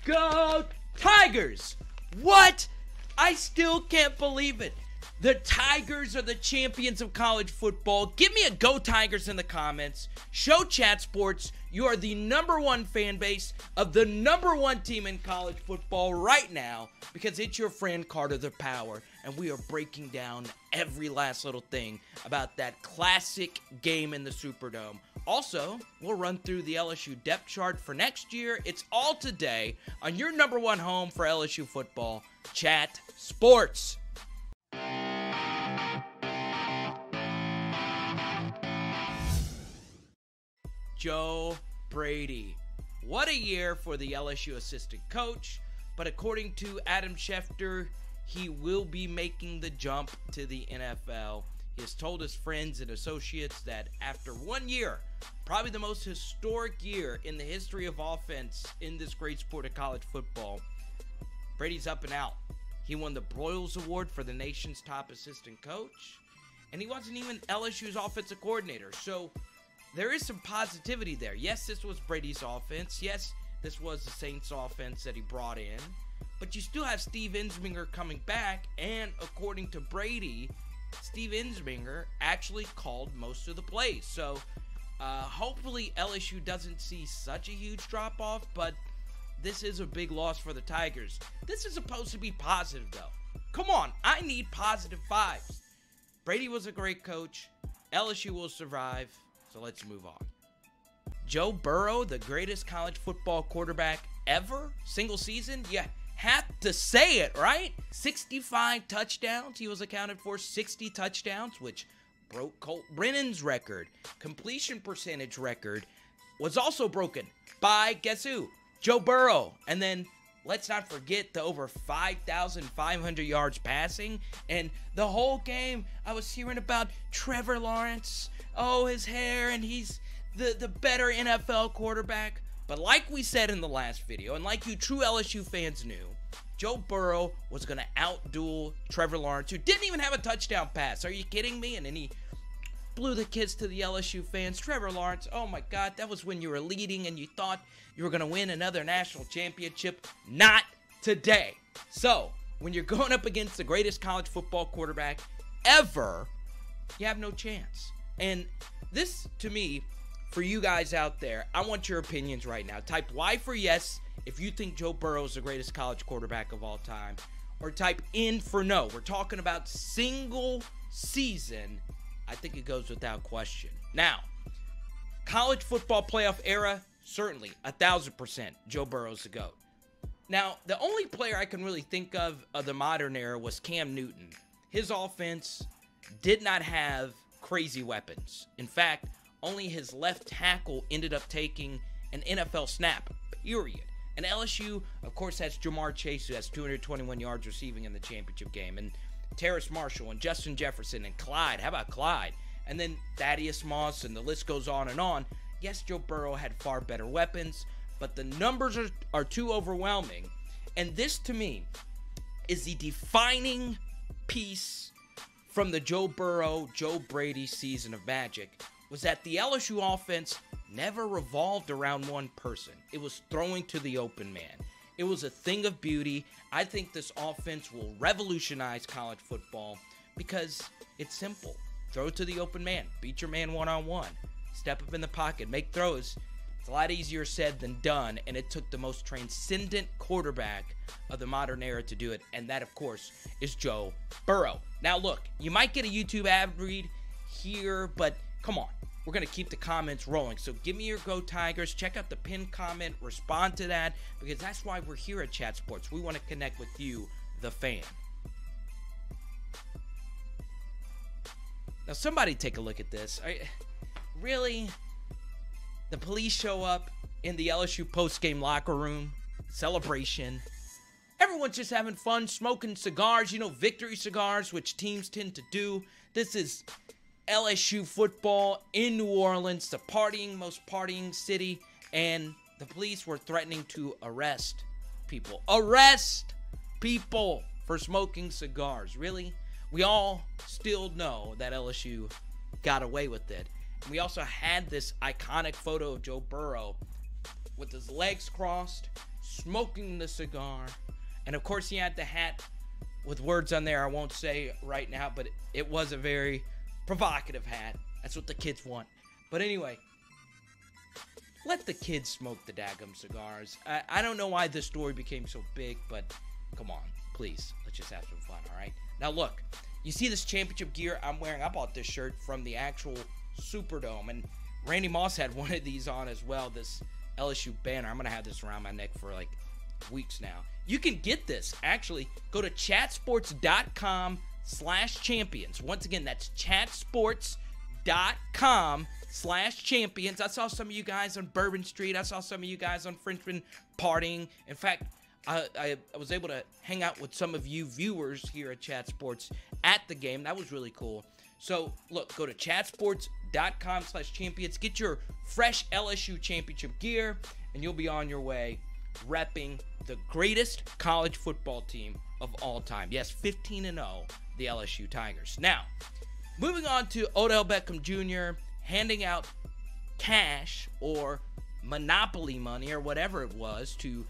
Go Tigers! What? I still can't believe it. The Tigers are the champions of college football. Give me a Go Tigers in the comments. Show Chat Sports you are the #1 fan base of the #1 team in college football right now, because it's your friend Carter the Power, and we are breaking down every last little thing about that classic game in the Superdome. Also, we'll run through the LSU depth chart for next year. It's all today on your #1 home for LSU football, Chat Sports. Joe Brady. What a year for the LSU assistant coach, but according to Adam Schefter, he will be making the jump to the NFL. He has told his friends and associates that after 1 year, probably the most historic year in the history of offense in this great sport of college football, Brady's up and out. He won the Broyles Award for the nation's top assistant coach, and he wasn't even LSU's offensive coordinator. So there is some positivity there. Yes, this was Brady's offense. Yes, this was the Saints offense that he brought in. But you still have Steve Ensminger coming back, and according to Brady, Steve Ensminger actually called most of the plays. So hopefully LSU doesn't see such a huge drop-off, but this is a big loss for the Tigers. This is supposed to be positive, though. Come on, I need positive vibes. Brady was a great coach. LSU will survive. So let's move on. Joe Burrow, the greatest college football quarterback ever, single season. You have to say it, right? 65 touchdowns. He was accounted for 60 touchdowns, which broke Colt Brennan's record. Completion percentage record was also broken by, guess who? Joe Burrow. And then let's not forget the over 5,500 yards passing. And the whole game, I was hearing about Trevor Lawrence. Oh, his hair, and he's the better NFL quarterback. But like we said in the last video, and like you true LSU fans knew, Joe Burrow was going to outduel Trevor Lawrence, who didn't even have a touchdown pass. Are you kidding me? And then he blew the kiss to the LSU fans. Trevor Lawrence, oh my God, that was when you were leading and you thought you were going to win another national championship. Not today. So, when you're going up against the greatest college football quarterback ever, you have no chance. And this, to me, for you guys out there, I want your opinions right now. Type Y for yes if you think Joe Burrow is the greatest college quarterback of all time, or type N for no. We're talking about single season. I think it goes without question. Now, college football playoff era, certainly, 1,000%, Joe Burrow's the GOAT. Now, the only player I can really think of the modern era was Cam Newton. His offense did not have crazy weapons. In fact, only his left tackle ended up taking an NFL snap, period. And LSU, of course, has Jamar Chase, who has 221 yards receiving in the championship game, and Terrace Marshall and Justin Jefferson and Clyde. How about Clyde? And then Thaddeus Moss, and the list goes on and on. Yes, Joe Burrow had far better weapons, but the numbers are too overwhelming. And this, to me, is the defining piece from the Joe Burrow, Joe Brady season of magic, was that the LSU offense never revolved around one person. It was throwing to the open man. It was a thing of beauty. I think this offense will revolutionize college football because it's simple. Throw to the open man. Beat your man one-on-one. Step up in the pocket. Make throws. It's a lot easier said than done, and it took the most transcendent quarterback of the modern era to do it, and that, of course, is Joe Burrow. Now, look, you might get a YouTube ad read here, but come on. We're going to keep the comments rolling. So give me your Go Tigers. Check out the pinned comment. Respond to that, because that's why we're here at Chat Sports. We want to connect with you, the fan. Now, somebody take a look at this. Really? The police show up in the LSU post-game locker room. Celebration. Everyone's just having fun, smoking cigars. You know, victory cigars, which teams tend to do. This is LSU football in New Orleans, the most partying city, and the police were threatening to arrest people. Arrest people for smoking cigars. Really? We all still know that LSU got away with it. And we also had this iconic photo of Joe Burrow with his legs crossed, smoking the cigar. And of course, he had the hat with words on there I won't say right now, but it was a very provocative hat. That's what the kids want. But anyway, let the kids smoke the daggum cigars. I don't know why this story became so big, but come on, please. Let's just have some fun, all right? Now, look, you see this championship gear I'm wearing? I bought this shirt from the actual Superdome, and Randy Moss had one of these on as well, this LSU banner. I'm going to have this around my neck for, like, weeks now. You can get this, actually. Go to chatsports.com/champions. Once again, that's chatsports.com/champions. I saw some of you guys on Bourbon Street. I saw some of you guys on Frenchman partying. In fact, I was able to hang out with some of you viewers here at Chat Sports at the game. That was really cool. So, look, go to chatsports.com/champions. Get your fresh LSU championship gear, and you'll be on your way repping the greatest college football team of all time. Yes, 15-0, the LSU Tigers. Now, moving on to Odell Beckham Jr. handing out cash or monopoly money or whatever it was to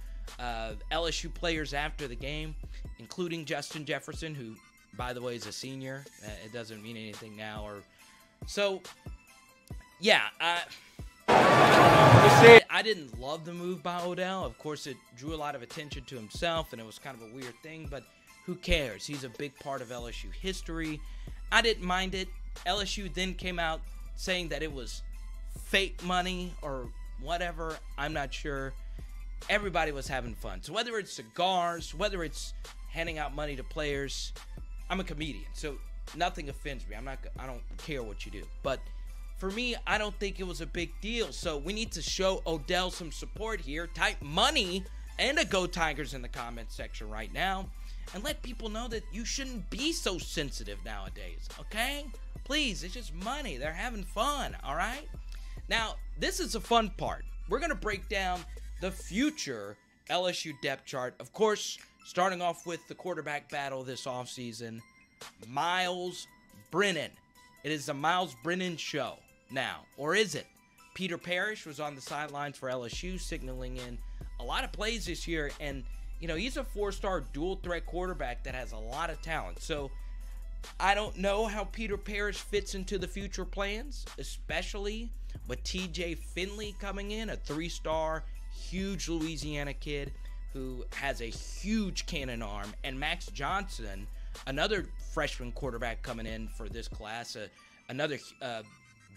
LSU players after the game, including Justin Jefferson, who, by the way, is a senior. It doesn't mean anything now. I didn't love the move by Odell. Of course, it drew a lot of attention to himself, and it was kind of a weird thing, but who cares? He's a big part of LSU history. I didn't mind it. LSU then came out saying that it was fake money or whatever. I'm not sure. Everybody was having fun. So whether it's cigars, whether it's handing out money to players, I'm a comedian, so nothing offends me. I don't care what you do. But for me, I don't think it was a big deal. So we need to show Odell some support here. Type money and a Go Tigers in the comments section right now. And let people know that you shouldn't be so sensitive nowadays, okay? Please, it's just money. They're having fun, all right? Now, this is the fun part. We're going to break down the future LSU depth chart. Of course, starting off with the quarterback battle this offseason, Myles Brennan. It is the Myles Brennan show now, or is it? Peter Parrish was on the sidelines for LSU, signaling in a lot of plays this year, and you know, he's a four-star dual-threat quarterback that has a lot of talent. So I don't know how Peter Parrish fits into the future plans, especially with TJ Finley coming in, a three-star, huge Louisiana kid who has a huge cannon arm, and Max Johnson, another freshman quarterback coming in for this class, another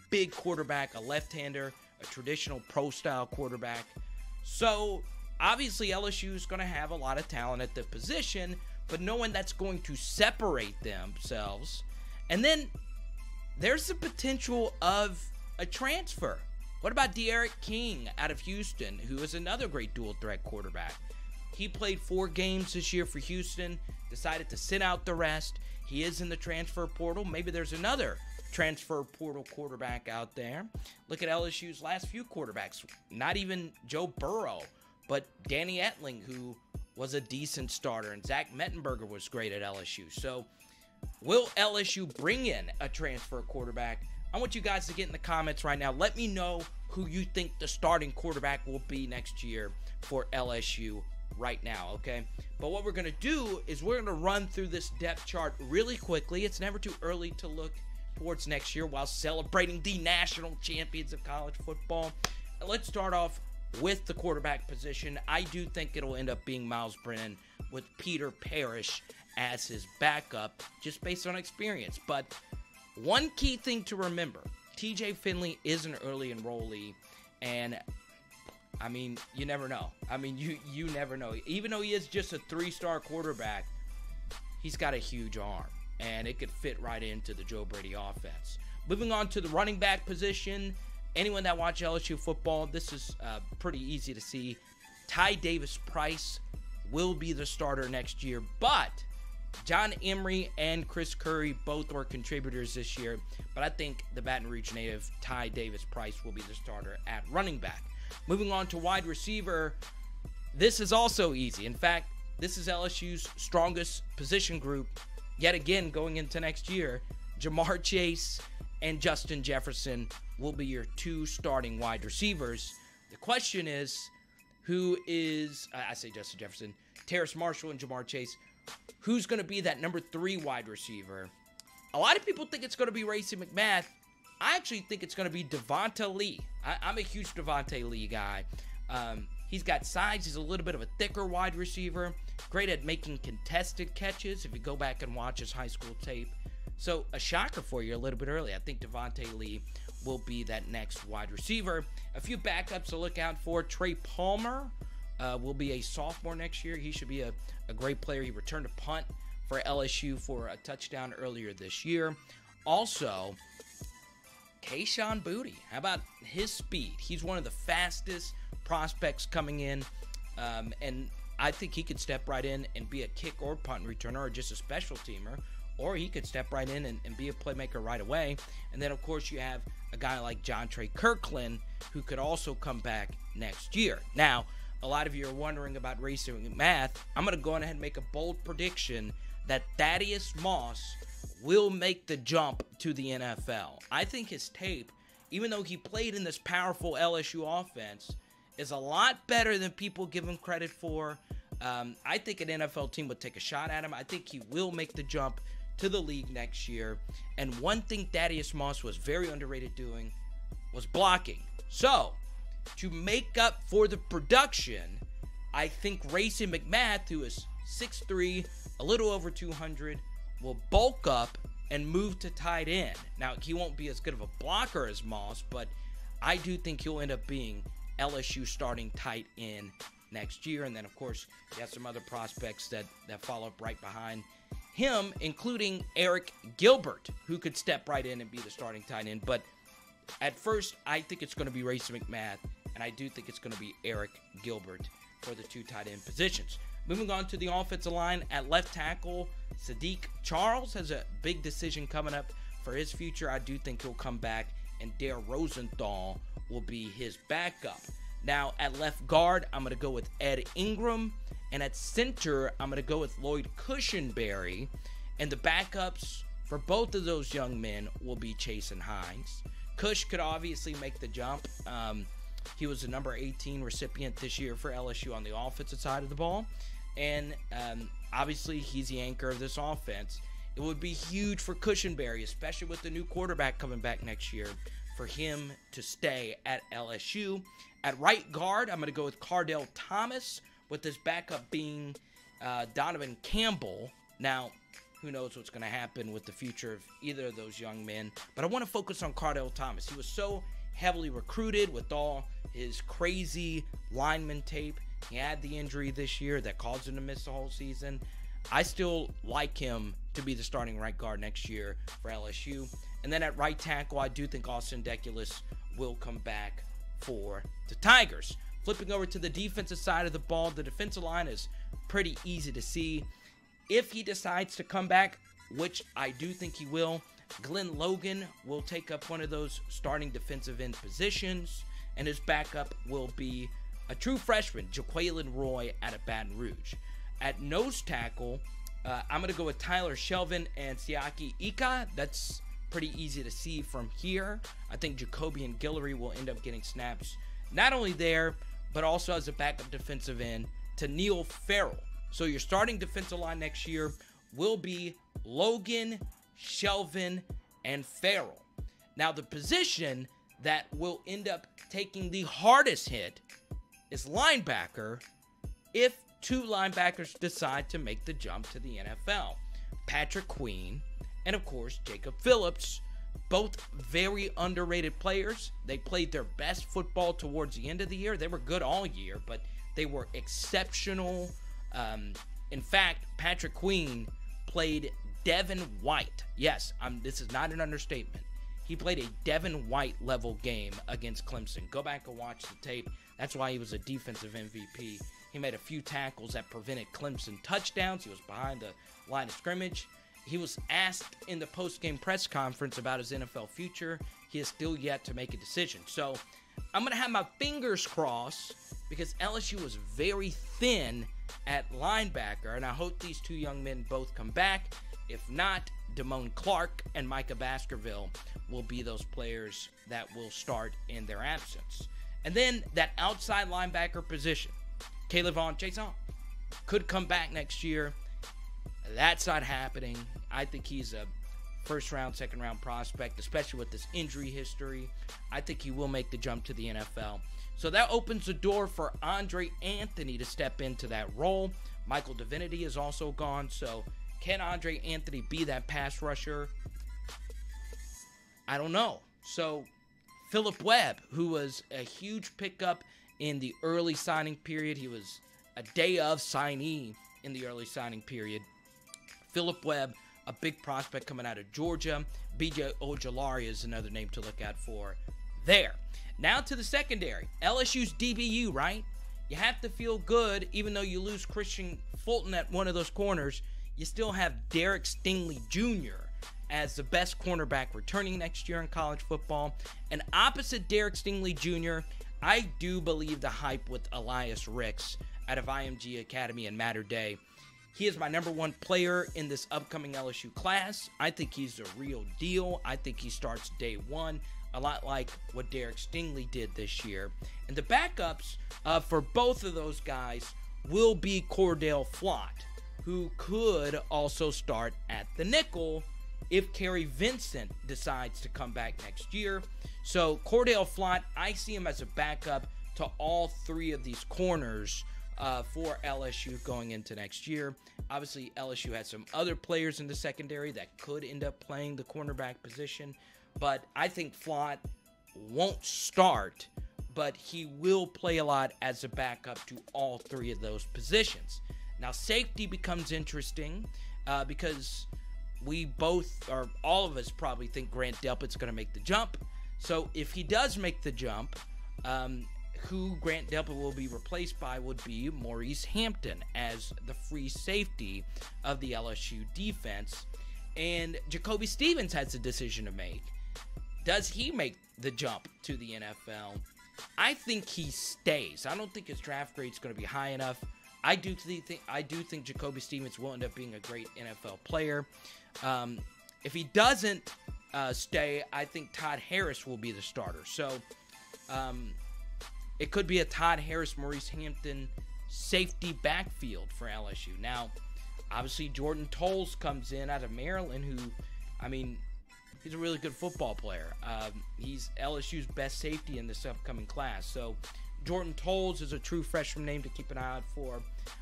big quarterback, a left-hander, a traditional pro-style quarterback. So obviously, LSU is going to have a lot of talent at the position, but no one that's going to separate themselves. And then there's the potential of a transfer. What about De'Aaron King out of Houston, who is another great dual-threat quarterback? He played 4 games this year for Houston, decided to sit out the rest. He is in the transfer portal. Maybe there's another transfer portal quarterback out there. Look at LSU's last few quarterbacks. Not even Joe Burrow, but Danny Etling, who was a decent starter, and Zach Mettenberger was great at LSU. So will LSU bring in a transfer quarterback? I want you guys to get in the comments right now. Let me know who you think the starting quarterback will be next year for LSU right now, okay? But what we're going to do is we're going to run through this depth chart really quickly. It's never too early to look towards next year while celebrating the national champions of college football. And let's start off with the quarterback position. I do think it'll end up being Myles Brennan with Peter Parrish as his backup, just based on experience. But one key thing to remember, TJ Finley is an early enrollee, and I mean, you never know. I mean, you never know. Even though he is just a 3-star quarterback, he's got a huge arm, and it could fit right into the Joe Brady offense. Moving on to the running back position, anyone that watch LSU football, this is pretty easy to see. Ty Davis-Price will be the starter next year, but John Emery and Chris Curry both were contributors this year, but I think the Baton Rouge native Ty Davis-Price will be the starter at running back. Moving on to wide receiver, this is also easy. In fact, this is LSU's strongest position group yet again going into next year. Jamar Chase and Justin Jefferson will be your 2 starting wide receivers, The question is, who is, I say Justin Jefferson, Terrace Marshall and Jamar Chase, who's going to be that number 3 wide receiver? A lot of people think it's going to be Racey McMath. I actually think it's going to be Devonta Lee. I'm a huge Devonta Lee guy. He's got size. He's a little bit of a thicker wide receiver. Great at making contested catches if you go back and watch his high school tape. So a shocker for you a little bit early. I think Devonta Lee will be that next wide receiver. A few backups to look out for. Trey Palmer will be a sophomore next year. He should be a great player. He returned a punt for LSU for a touchdown earlier this year. Also, Kayshon Boutte. How about his speed? He's one of the fastest prospects coming in, and I think he could step right in and be a kick or punt returner or just a special teamer, or he could step right in and be a playmaker right away. And then, of course, you have a guy like John Trey Kirkland who could also come back next year. Now, a lot of you are wondering about Racey McMath. I'm going to go ahead and make a bold prediction that Thaddeus Moss will make the jump to the NFL. I think his tape, even though he played in this powerful LSU offense, is a lot better than people give him credit for. I think an NFL team would take a shot at him. I think he will make the jump to the league next year. And one thing Thaddeus Moss was very underrated doing was blocking. So, to make up for the production, I think Racey McMath, who is 6'3", a little over 200, will bulk up and move to tight end. Now, he won't be as good of a blocker as Moss, but I do think he'll end up being LSU starting tight end next year. And then, of course, you have some other prospects that follow up right behind him, including Eric Gilbert, who could step right in and be the starting tight end. But at first, I think it's going to be Racey McMath, and I do think it's going to be Eric Gilbert for the 2 tight end positions. Moving on to the offensive line, at left tackle, Sadiq Charles has a big decision coming up for his future. I do think he'll come back, and Dare Rosenthal will be his backup. Now, at left guard, I'm going to go with Ed Ingram, and at center, I'm going to go with Lloyd Cushenberry, and the backups for both of those young men will be Chase and Hines. Cush could obviously make the jump. He was the number 18 recipient this year for LSU on the offensive side of the ball. And obviously, he's the anchor of this offense. It would be huge for Cushenberry, especially with the new quarterback coming back next year, for him to stay at LSU. At right guard, I'm going to go with Cardell Thomas, with his backup being Donovan Campbell. Now, who knows what's going to happen with the future of either of those young men. But I want to focus on Cardell Thomas. He was so heavily recruited with all his crazy lineman tape. He had the injury this year that caused him to miss the whole season. I still like him to be the starting right guard next year for LSU. And then at right tackle, I do think Austin Deculus will come back for the Tigers. Flipping over to the defensive side of the ball, the defensive line is pretty easy to see. If he decides to come back, which I do think he will, Glenn Logan will take up one of those starting defensive end positions, and his backup will be a true freshman, Jaquelin Roy out of Baton Rouge. At nose tackle, I'm going to go with Tyler Shelvin and Siaki Ika. That's pretty easy to see from here. I think Jacobian Guillory will end up getting snaps not only there, but also as a backup defensive end to Neil Farrell. So your starting defensive line next year will be Logan, Shelvin, and Farrell. Now, the position that will end up taking the hardest hit is linebacker if 2 linebackers decide to make the jump to the NFL. Patrick Queen and, of course, Jacob Phillips, both very underrated players. They played their best football towards the end of the year. They were good all year, but they were exceptional. In fact, Patrick Queen played Devin White. Yes, this is not an understatement. He played a Devin White level game against Clemson. Go back and watch the tape. That's why he was a defensive MVP. He made a few tackles that prevented Clemson touchdowns. He was behind the line of scrimmage. He was asked in the post-game press conference about his NFL future. He is still yet to make a decision. So I'm going to have my fingers crossed because LSU was very thin at linebacker, and I hope these 2 young men both come back. If not, Damone Clark and Micah Baskerville will be those players that will start in their absence. And then that outside linebacker position, Caleb Vaughn, Chase Young, could come back next year. That's not happening. I think he's a first-round, second-round prospect, especially with this injury history. I think he will make the jump to the NFL. So that opens the door for Andre Anthony to step into that role. Michael Divinity is also gone. So can Andre Anthony be that pass rusher? I don't know. So Phillip Webb, who was a huge pickup in the early signing period. He was a day of signee in the early signing period. Phillip Webb, a big prospect coming out of Georgia. B.J. Ojulari is another name to look out for there. Now to the secondary. LSU's DBU, right? You have to feel good, even though you lose Christian Fulton at one of those corners. You still have Derek Stingley Jr. as the best cornerback returning next year in college football. And opposite Derek Stingley Jr., I do believe the hype with Elias Ricks out of IMG Academy in Mater Dei. He is my number one player in this upcoming LSU class. I think he's the real deal. I think he starts day one, a lot like what Derek Stingley did this year. And the backups for both of those guys will be Cordell Flott, who could also start at the nickel if Kerry Vincent decides to come back next year. So Cordell Flott, I see him as a backup to all three of these corners for LSU going into next year. Obviously, LSU has some other players in the secondary that could end up playing the cornerback position, but I think Flott won't start, but he will play a lot as a backup to all three of those positions. Now, safety becomes interesting because we both, or all of us probably think Grant Delpit's going to make the jump. So if he does make the jump, who Grant Delpit will be replaced by would be Maurice Hampton as the free safety of the LSU defense. And Jacoby Stevens has a decision to make. Does he make the jump to the NFL? I think he stays. I don't think his draft grade is going to be high enough. I do think Jacoby Stevens will end up being a great NFL player. If he doesn't stay, I think Todd Harris will be the starter. So it could be a Todd Harris, Maurice Hampton safety backfield for LSU. Now, obviously, Jordan Tolles comes in out of Maryland, who, I mean, he's a really good football player. He's LSU's best safety in this upcoming class. So Jordan Tolles is a true freshman name to keep an eye out for.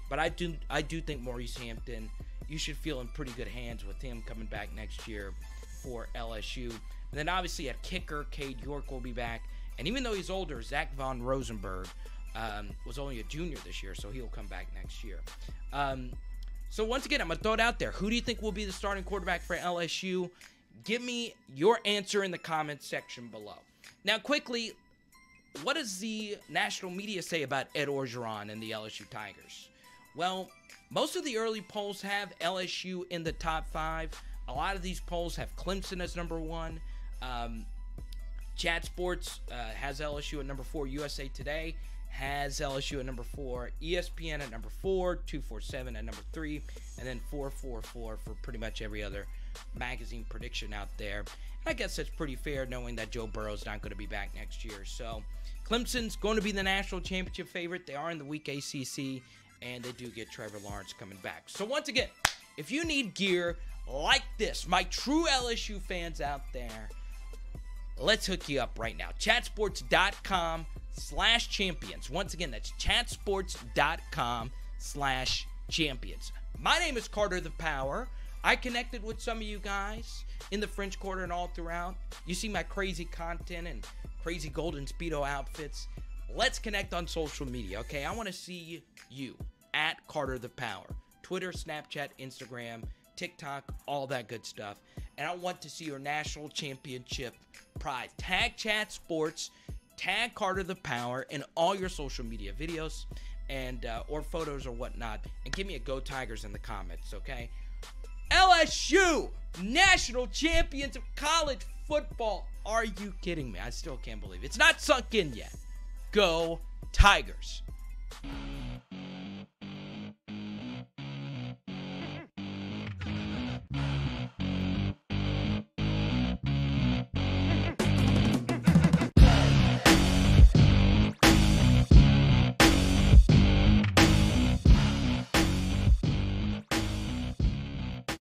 But I do think Maurice Hampton, you should feel in pretty good hands with him coming back next year for LSU. And then obviously at kicker, Cade York will be back. And even though he's older, Zach Von Rosenberg was only a junior this year, so he'll come back next year. So once again, I'm going to throw it out there. Who do you think will be the starting quarterback for LSU? Give me your answer in the comments section below. Now, quickly, what does the national media say about Ed Orgeron and the LSU Tigers? Well, most of the early polls have LSU in the top 5. A lot of these polls have Clemson as number 1. Chat Sports has LSU at number 4. USA Today has LSU at number 4. ESPN at number 4. 247 at number 3. And then 444 for pretty much every other magazine prediction out there. And I guess that's pretty fair knowing that Joe Burrow's not going to be back next year. So Clemson's going to be the national championship favorite. They are in the weak ACC, and they do get Trevor Lawrence coming back. So once again, if you need gear like this, my true LSU fans out there, let's hook you up right now. Chatsports.com/champions. Once again, that's chatsports.com/champions. My name is Carter the Power. I connected with some of you guys in the French Quarter and all throughout. You see my crazy content and crazy golden Speedo outfits. Let's connect on social media, okay? I want to see you at Carter the Power. Twitter, Snapchat, Instagram, TikTok, all that good stuff. And I want to see your national championship pride. Tag Chat Sports, tag Carter the Power in all your social media videos and or photos or whatnot. And give me a Go Tigers in the comments, okay? LSU, national champions of college football. Are you kidding me? I still can't believe it. It's not sunk in yet. Go Tigers.